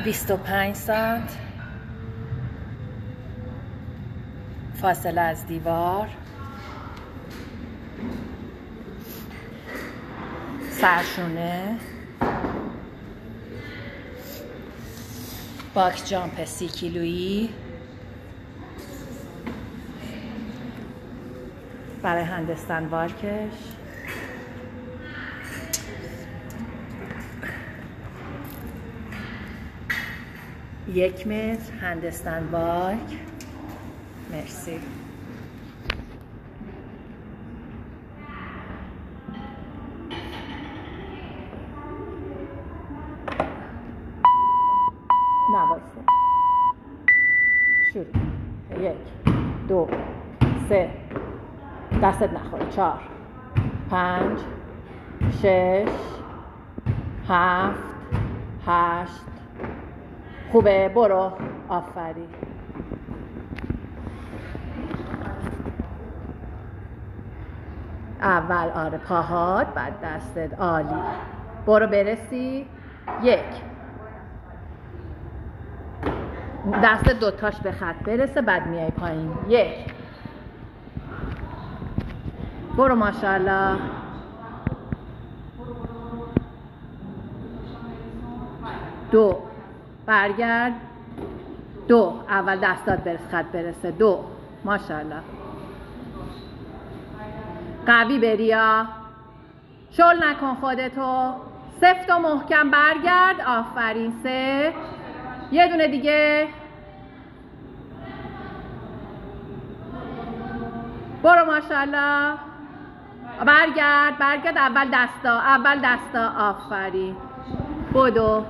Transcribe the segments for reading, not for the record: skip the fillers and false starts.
25 سانت فاصله از دیوار، سرشونه، باکس جامپ 30 کیلویی برای هندستان وارکش. یک متر هندستان وارک. مرسی. نواسته. شروع. 1 2 3 دستت نخوره. 4 5 6 7 8 خوبه. برو. آفرین. اول آره پاهات، بعد دستت. عالی. برو برسی. 1 دست دوتاش به خط برسه، بعد میای پایین. 1 برو. ماشاءالله. 2 برگرد. 2 اول دستات به خط برسه. 2 ماشاءالله. قوی بریا. شل نکن خودتو. سفت و محکم برگرد. آفرین. 3 یه دونه دیگه. برو ماشاءالله. برگرد. اول دستا. آفرین. بدو.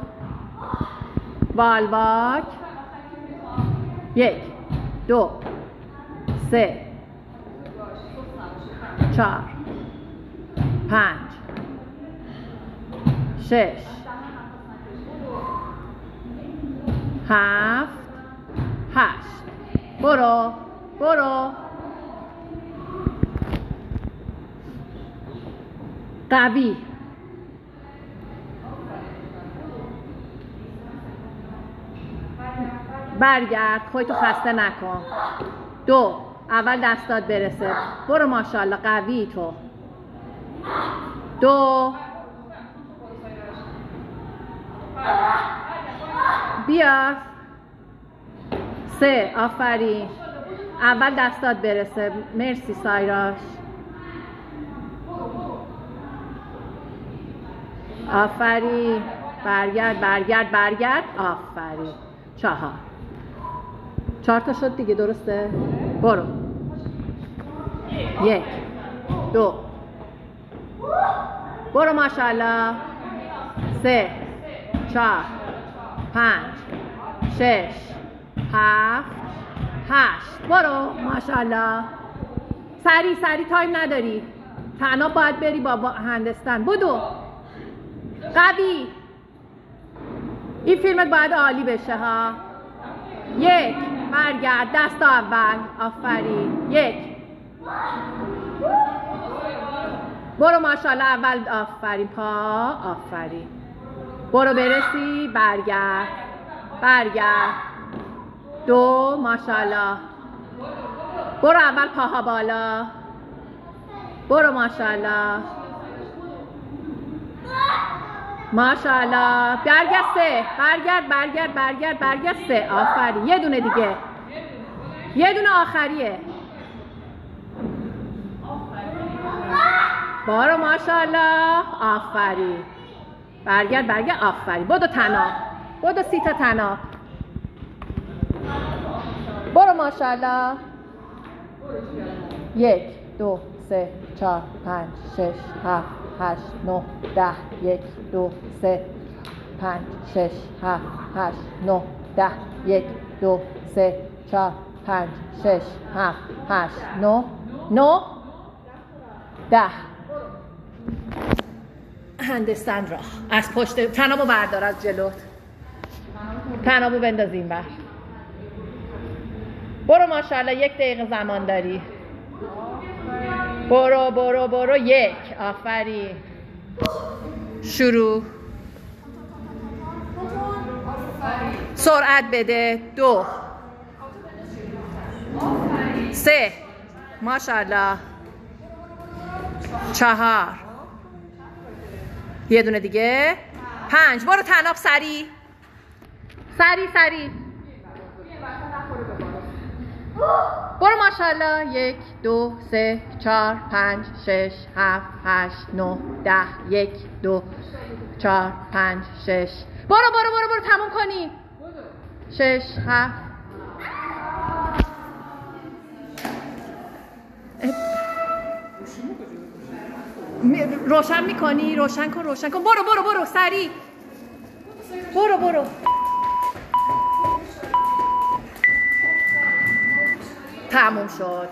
والواک. 1 2 3 4 5 6 7 8 برو. قوی. برگرد. خودتو خسته نکن. 2 اول دستات برسه. برو ماشاءالله. قوی تو. 2 بیا. 3 آفرین. اول دستات برسه. مرسی سایراش. آفرین. برگرد. آفرین. 4 تا شد دیگه. درسته؟ برو. 1 2 برو ماشاءالله. 3 4 5 6 7 8 برو ماشاءالله. سری تایم نداری. تنها باید بری با هندستان. بدو. قوی. این فیلمت باید عالی بشه ها. 1 برگرد. دست اول. آفرین. 1 برو ماشاءالله. اول آفرین. پا. آفرین. برو برسی. برگرد. 2 ماشاءالله. برو اول پاها بالا. برو ماشاءالله. ماشاءالله. برگرد. 3 برگرد. 3 آفرین. یه دونه دیگه. یه دونه آخریه. برو ماشاءالله. آفرین. برگرد. آفرین. بدو تناب. بدو 30 تا تناب. برو ماشاءالله. 1 2 3 4 5 6 7 8 9 10 1 2 3 5 6 7 8 9 10 1 2 3 4 5 6 7 8 9 10 هندستان راه. از پشت تنابو بردار. از جلوت تنابو بنداز این بر. برو ماشاءالله. 1 دقیقه زمان داری. برو. 1 آفرین. شروع. سرعت بده. 2 3 ماشاءالله. 4 یه دونه دیگه. 5 برو طناب سری برو ماشاءالله. 1 2 3 4 5 6 7 8 9 10 1 2 4 5 6 برو تموم کنی. 6 7 روشن میکنی؟ روشن کن. برو سریع برو. تموم شد.